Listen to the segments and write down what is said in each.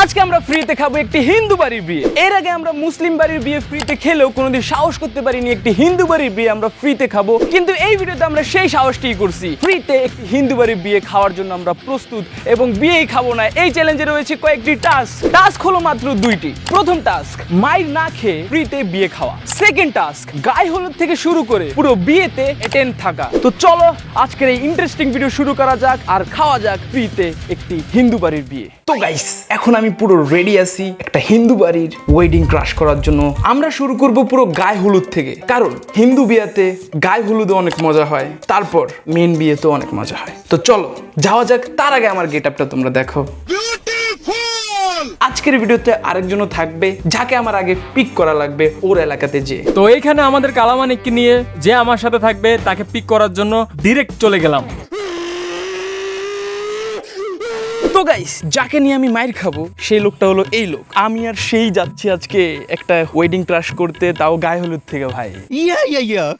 আজকে আমরা ফ্রিতে খাবো একটি হিন্দু বাড়ির বিয়ে। এর আগে আমরা মুসলিম বাড়ির বিয়ে ফ্রিতে খেলেও কোনোদিন সাহস করতে পারিনি একটি হিন্দু বাড়ির বিয়ে আমরা ফ্রিতে খাবো, কিন্তু এই ভিডিওতে আমরা সেই সাহসটিই করছি। ফ্রিতে একটি হিন্দু বাড়ির বিয়ে খাওয়ার জন্য আমরা প্রস্তুত এবং বিয়েই খাবো না এই চ্যালেঞ্জে রয়েছে কয়েকটি টাস্ক হলো মাত্র দুইটি। প্রথম টাস্ক মাইর না খেয়ে ফ্রিতে বিয়ে খাওয়া। সেকেন্ড টাস্ক গায়ে হলুদ থেকে শুরু করে পুরো বিয়েতে অ্যাটেন্ড থাকা। তো চলো আজকের এই ইন্টারেস্টিং ভিডিও শুরু করা যাক আর খাওয়া যাক ফ্রিতে একটি হিন্দু বাড়ির বিয়ে। তো গাইস এখন আমি পুরো রেডি আছি একটা হিন্দু বাড়ির ওয়েডিং ক্রাশ করার জন্য। আমরা শুরু করব পুরো গায়ে হলুদ থেকে, কারণ হিন্দু বিয়েতে গায়ে হলুদে অনেক মজা হয়, তারপর মেন বিয়েতেও অনেক মজা হয়। তো চলো যাওয়া যাক। তার আগে আমার গেট আপটা তোমরা দেখো। আজকের ভিডিওতে আরেকজনও থাকবে যাকে আমার আগে পিক করা লাগবে ওর এলাকাতে যে। তো এইখানে আমাদের কালামানিককে নিয়ে যে আমার সাথে থাকবে তাকে পিক করার জন্য ডিরেক্ট চলে গেলাম। তো গাইস যাকে নিয়ে আমি মাইর খাবো সেই লোকটা হলো এই লোক। আমি আর সেই যাচ্ছি আজকে একটা ওয়েডিং ক্রাশ করতে, তাও গায়ে হলুদ থেকে ভাই।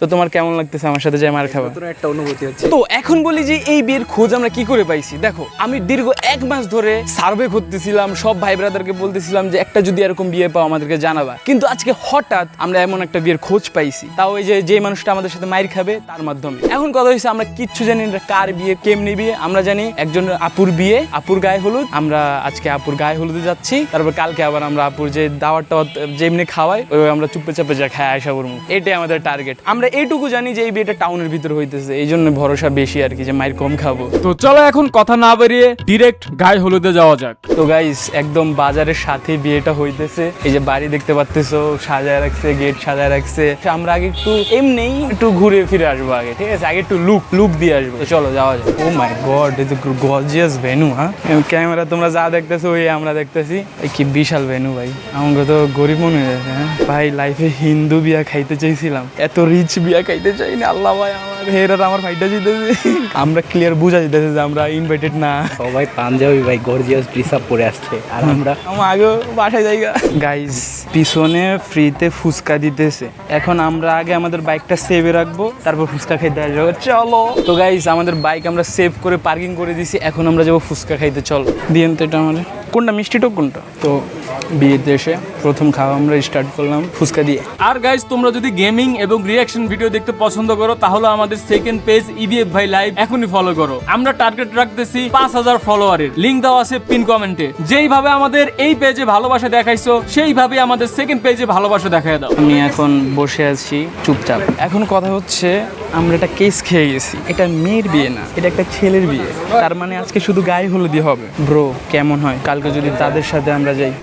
তো তোমার কেমন লাগতেছে আমার সাথে যে মার খাবো? একটা অনুভূতি হচ্ছে। তো এখন বলি যে এই বিয়ের খোঁজ আমরা কি করে পাইছি। দেখো আমি দীর্ঘ 1 মাস ধরে সার্ভে করতেছিলাম, সব ভাই ব্রাদারকে বলতেছিলাম যে একটা যদি এরকম বিয়ে পাও আমাদেরকে জানাবা, কিন্তু আজকে হঠাৎ আমরা এমন একটা বিয়ের খোঁজ পাইছি, তাও এই যে মানুষটা আমাদের সাথে মাইর খাবে তার মাধ্যমে। এখন কথা হয়েছে আমরা কিচ্ছু জানি না কার বিয়ে কেমনি বিয়ে। আমরা জানি একজন আপুর বিয়ে, আপুর গায়ে হলুদ। আমরা আজকে আপুর গায়ে হলুদে যাচ্ছি, তারপর কালকে আবার আমরা আপুর যে দাওয়াত টাওয়াত যেমনি খাওয়াই ওইভাবে আমরা চুপে চাপে যা খাই আসা করবো। এটাই আমাদের টার্গেট। আমরা এইটুকু জানি যে এই বিয়েটা টাউনের ভিতর হইতেছে, এই জন্য ভরসা বেশি আর কি যে মাইর কম খাবো। তো চলো এখন কথা না বেরিয়ে ডিরেক্ট গায়ে হলুদে যাওয়া যাক। তো গাইস একদম বাজারের সাথে বিয়েটা হইতেছে। এই যে বাড়ি দেখতে পাচ্তেছো সাজায় রাখছে, গেট সাজায় রাখছে। আমরা আগে একটু এমনি একটু ঘুরে ফিরে আসবো আগে, ঠিক আছে? আগে একটু লুক দিয়ে আসবো। তো চলো যাওয়া যায়। Oh my god, is a gorgeous venue. হ্যাঁ ক্যামেরা তোমরা যা দেখতেছো ওই আমরা দেখতেছি। এই কি বিশাল ভেন্যু ভাই, আমাকে তো গরিব মনে হয়েছে। হ্যাঁ ভাই লাইফে হিন্দু বিয়া খাইতে চাইছিলাম, এত রিচ বিয়া খাইতে চাইনি। আল্লাহ ভাই আমার হেরার আমার ভাইটা জিতেছে। আমরা ক্লিয়ার বুঝা যেতেছে যে আমরা ইনভাইটেড না। সবাই পাঞ্জাবি ভাই গর্জিয়াস ড্রেস আপ পরে আসছে আর আমরা আগেও বাসায় জায়গা। গাইস পিছনে ফ্রিতে ফুচকা দিতেছে। এখন আমরা আগে আমাদের বাইকটা সেভে রাখবো, তারপর ফুচকা খাইতে আসবো। চলো। তো গাইস আমাদের বাইক আমরা সেভ করে পার্কিং করে দিছি, এখন আমরা যাবো ফুচকা খাইতে। চলো দিয়েন তো এটা আমাদের। কোনটা মিষ্টি টক কোনটা? তো বিয়েতে এসে প্রথম খাওয়া আমরা স্টার্ট করলাম ফুচকা দিয়ে। আর গাইস তোমরা যদি গেমিং এবং রিঅ্যাকশন ভিডিও দেখতে পছন্দ করো তাহলে আমাদের সেকেন্ড পেজ ইবিএফ ভাই লাইভ এখনই ফলো করো। আমরা টার্গেট রাখতেছি 5000 ফলোয়ারের। লিংক দেওয়া আছে পিন কমেন্টে। যেইভাবে আমাদের এই পেজে ভালোবাসা দেখাইছো সেইভাবে আমাদের সেকেন্ড পেজে ভালোবাসা দেখায় দাও। আমি এখন বসে আছি চুপচাপ। এখন কথা হচ্ছে আমরা একটা কেস খেয়ে গেছি। এটা মেয়ের বিয়ে না, এটা একটা ছেলের বিয়ে। তার মানে আজকে শুধু গায়ে হলুদই হবে। ব্রো কেমন হয় কালকে যদি তাদের সাথে আমরা যাই?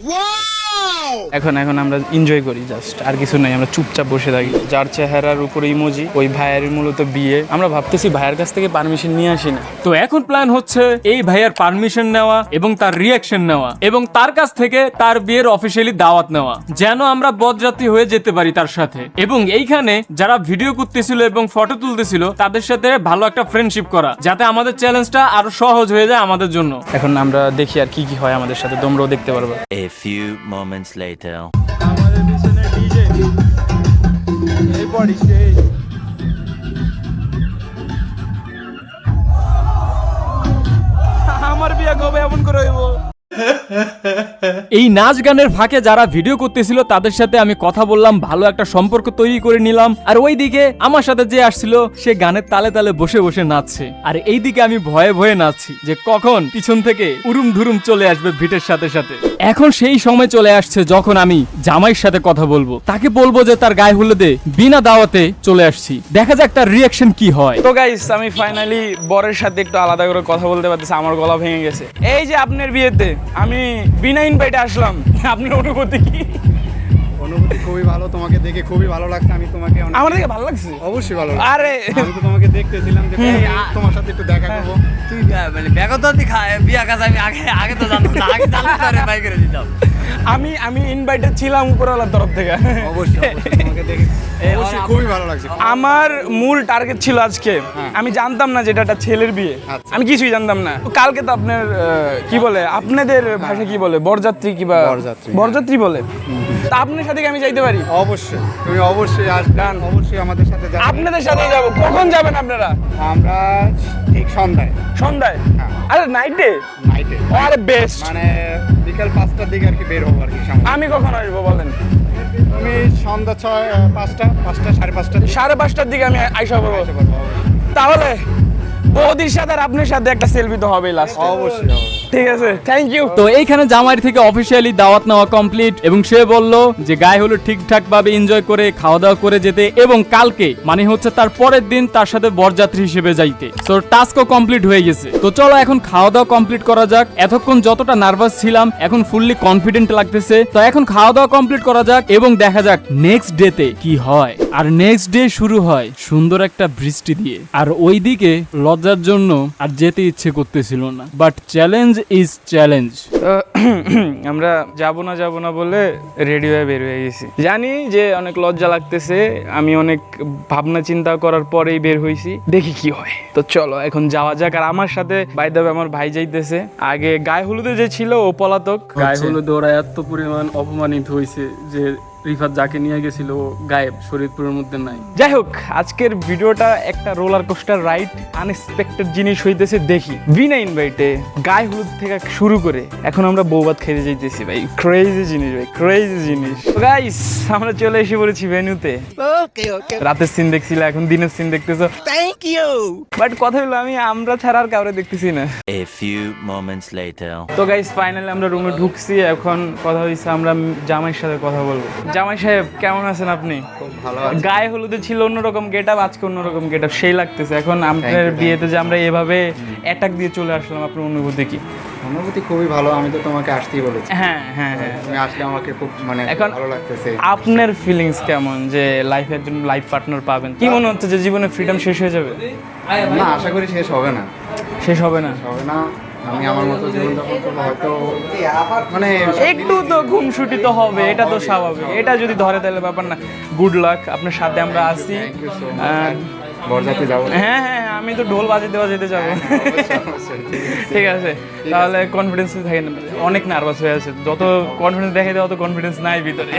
এখন আমরা এনজয় করি জাস্ট, আর কিছু নাই। আমরা চুপচাপ বসে থাকি। যার চেহারার উপরে ইমোজি ওই ভাইয়ের মূলত বিয়ে। আমরা ভাবতেছি ভাইয়ের কাছ থেকে পারমিশন নিয়ে আসি না। তো এখন প্ল্যান হচ্ছে এই ভাইয়ার পারমিশন নেওয়া এবং তার রিঅ্যাকশন নেওয়া এবং তার কাছ থেকে তার বিয়ের অফিসিয়ালি দাওয়াত নেওয়া, যেন আমরা বরযাত্রী হয়ে যেতে পারি তার সাথে। এবং এইখানে যারা ভিডিও করতেছিল এবং ফটো তুলতেছিল তাদের সাথে ভালো একটা ফ্রেন্ডশিপ করা, যাতে আমাদের চ্যালেঞ্জটা আরো সহজ হয়ে যায় আমাদের জন্য। এখন আমরা দেখি আর কি হয় আমাদের সাথে, তোমরাও দেখতে পারবে। A few moments later. আমাদের পিছনে ডিজে এই বডি সেই আমার বিয়ে কবে এমন করে হইব? এই নাচ গানের ফাঁকে যারা ভিডিও করতেছিল তাদের সাথে আমি কথা বললাম, ভালো একটা সম্পর্ক তৈরি করে নিলাম। আর ওইদিকে আমার সাথে যে আসছিল সে গানের তালে তালে বসে বসে নাচছে, আর এইদিকে আমি ভয়ে ভয়ে নাচছি যে কখন পিছন থেকে উরুম ধুরুম চলে আসবে ভিটের সাথে সাথে। এখন সেই সময় চলে আসছে যখন আমি জামাইয়ের সাথে কথা বলবো, তাকে বলবো যে তার গায়ে হলুদে বিনা দাওয়াতে চলে আসছি। দেখা যাক তার রিঅ্যাকশন কি হয়। তো গাইস আমি ফাইনালি বরের সাথে একটু আলাদা করে কথা বলতে পারতেছি। আমার গলা ভেঙে গেছে। এই যে আপনার বিয়েতে আমি বিনা ইনভাইটে আসলাম, আপনার অনুভূতি কি? অনুভূতি খুবই ভালো, তোমাকে দেখে খুবই ভালো লাগছে। আমি তোমাকে আমার দেখে ভালো লাগছে। অবশ্যই ভালো লাগছে। আরে আমি তো তোমাকে দেখতেছিলাম যে তোমার সাথে একটু দেখা করবো। তুই মানে বেগততি খায় বিয়া কাজ আমি আগে তো জানতাম না, আগে জানলে তো আরে বাই করে দিতাম। আমি ইনভাইটেড ছিলাম উপরওয়ালার তরফ থেকে। অবশ্যই তোমাকে দেখে অবশ্যই খুবই ভালো লাগছে। আমার মূল টার্গেট ছিল আজকে, আমি জানতাম না যেটা একটা ছেলের বিয়ে। আমি কিছুই জানতাম না। কালকে তো আপনার কি বলে, আপনাদের ভাষা কি বলে, বরযাত্রী কিবা বরযাত্রী বলে। তা আপনার সাথে কি আমি যাইতে পারি? অবশ্যই তুমি অবশ্যই আসবে, অবশ্যই আমাদের সাথে যাবে। আপনাদের সাথে যাব। কখন যাবেন আপনারা? আমরা ঠিক সন্ধ্যায়। সন্ধ্যায়? আরে নাইটে? নাইটে আরে বেস্ট। মানে বিকাল 5টার দিকে আর কি বের হবো আর কি সামনে। আমি কখন আসবো বলেন? আমি সন্ধ্যা 5টা 5:30 5:30টার দিকে আমি আইসা পড়বো। তাহলে বৌদির সাথে আর আপনার সাথে একটা সেলফি তো হবেই লাস্ট। অবশ্যই ঠিক আছে, থ্যাংক ইউ। তো এইখানে জামাইয়ের থেকে অফিসিয়ালি দাওয়াত নেওয়া কমপ্লিট এবং সে বলল যে গায়ে হলুদ ঠিকঠাক ভাবে এনজয় করে খাওয়া দাওয়া করে যেতে এবং কালকে মানে হচ্ছে তার পরের দিন তার সাথে বরযাত্রী হিসেবে যাইতে। তো টাস্কও কমপ্লিট হয়ে গেছে। তো চলো এখন খাওয়া দাওয়া কমপ্লিট করা যাক। এতক্ষণ যতটা নার্ভাস ছিলাম এখন ফুললি কনফিডেন্ট লাগতেছে। তো এখন খাওয়া দাওয়া কমপ্লিট করা যাক এবং দেখা যাক নেক্সট ডেতে কি হয়। আর নেক্সট ডে শুরু হয় সুন্দর একটা বৃষ্টি দিয়ে। আর ওইদিকে লজ্জার জন্য আর যেতে ইচ্ছে করতেছিল না, বাট চ্যালেঞ্জ ইজ চ্যালেঞ্জ। আমরা যাব না বলে রেডি হয়ে বের হয়ে গেছি। জানি যে অনেক লজ্জা লাগতেছে, আমি অনেক ভাবনা চিন্তা করার পরেই বের হইছি, দেখি কি হয়। তো চলো এখন যাওয়া যাক। আর আমার সাথে বাই দ্য ওয়ে আমার ভাই যাইতেছে। আগে গায়ে হলুদে যে ছিল ও পলাতক। গায়ে হলুদ ওরা এত পরিমাণ অপমানিত হয়েছে যে রিফাত যাকে নিয়ে গেছিল ও গায়েব, শরীরপুরের মধ্যে নাই। যাই হোক, আজকের ভিডিওটা একটা রোলার কোস্টার রাইড, আনএক্সপেক্টেড জিনিস হইতেছে। দেখি বিনা ইনভাইটে গায়ে হলুদ থেকে শুরু করে এখন আমরা বৌভাত খেতে যাইতেছি ভাই। ক্রেজি জিনিস ভাই, ক্রেজি জিনিস। গাইস আমরা চলে এসে পড়েছি ভেন্যুতে। রাতের সিন দেখছিলাম, এখন দিনের সিন দেখতেছো। Thank you. বাট কথা হলো আমরা ছাড়া আর কাউরে দেখতেছি না। A few moments later. তো গাইস ফাইনালি আমরা রুমে ঢুকছি। এখন কথা হইছে আমরা জামাইয়ের সাথে কথা বলবো। জামাই সাহেব কেমন আছেন আপনি? ভালো গায়ে হলুদে ছিল অন্যরকম গেটআপ, আজকে অন্যরকম গেটআপ, সেই লাগতেছে। এখন আপনার বিয়েতে যে আমরা এভাবে অ্যাটাক দিয়ে চলে আসলাম, আপনার অনুভূতি কি? অনুভূতি খুবই ভালো। আমি তো তোমাকে আসতেই বলেছি। হ্যাঁ হ্যাঁ হ্যাঁ। তুমি আসলে আমাকে খুব মানে এখন ভালো লাগতেছে। আপনার ফিলিংস কেমন যে লাইফে একজন লাইফ পার্টনার পাবেন? কি মনে হচ্ছে যে জীবনে ফ্রিডম শেষ হয়ে যাবে? না, আশা করি শেষ হবে না। শেষ হবে না। হবে না। আমি আমার মতো জীবনযাপন করবো হয়তো, মানে একটু তো ঘুমছুটি তো হবে, এটা তো স্বাভাবিক। এটা যদি ধরে তাহলে ব্যাপার না। গুড লাক, আপনার সাথে আমরা আছি। Thank you so much. বরযাত্রী যাবো। হ্যাঁ হ্যাঁ, আমি তো ঢোল বাজাতে যাবো। ঠিক আছে, তাহলে কনফিডেন্স থাকেন। অনেক নার্ভাস হয়ে আছে, যত কনফিডেন্স দেখে দেওয়া, অত কনফিডেন্স নাই ভিতরে।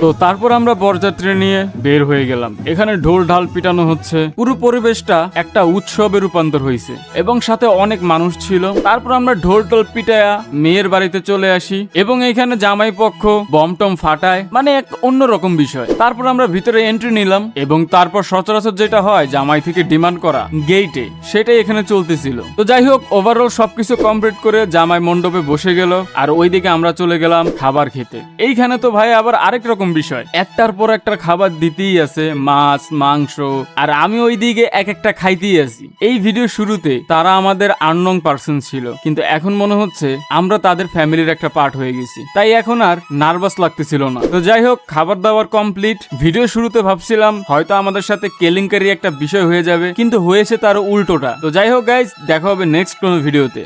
তো তারপর আমরা বরযাত্রী নিয়ে বের হয়ে গেলাম। এখানে ঢোল ঢাল পিটানো হচ্ছে, পুরো পরিবেশটা একটা উৎসবে রূপান্তর হয়েছে এবং সাথে অনেক মানুষ ছিল। তারপর আমরা ঢোল টোল পিটায়া মেয়ের বাড়িতে চলে আসি এবং এখানে জামাই পক্ষ বম টম ফাটায়, মানে এক অন্যরকম বিষয়। তারপর আমরা ভিতরে এন্ট্রি নিলাম এবং তারপর সচরাচর যেটা হয় জামাই থেকে ডিমান্ড করা গেটে, সেটাই এখানে চলতেছিল। তো যাই হোক, ওভারঅল সবকিছু কমপ্লিট করে জামাই মণ্ডপে বসে গেল আর ওইদিকে আমরা চলে গেলাম খাবার খেতে। এইখানে তো ভাই আবার আরেক রকম বিষয়, একটার পর একটা খাবার দিতেই আছে, মাছ মাংস, আর আমি ওইদিকে এক একটা খাইতেই আছি। এই ভিডিও শুরুতে তারা আমাদের আননোন পার্সন ছিল, কিন্তু এখন মনে হচ্ছে আমরা তাদের ফ্যামিলির একটা পার্ট হয়ে গেছি, তাই এখন আর নার্ভাস লাগতেছিল না। তো যাই হোক, খাবার দাবার কমপ্লিট। ভিডিও শুরুতে ভাবছিলাম হয়তো আমাদের সাথে কেলেঙ্কারি একটা বিষয় হয়ে যাবে, কিন্তু হয়েছে তার উল্টোটা। তো যাই হোক গাইজ, দেখা হবে নেক্সট কোনো ভিডিওতে।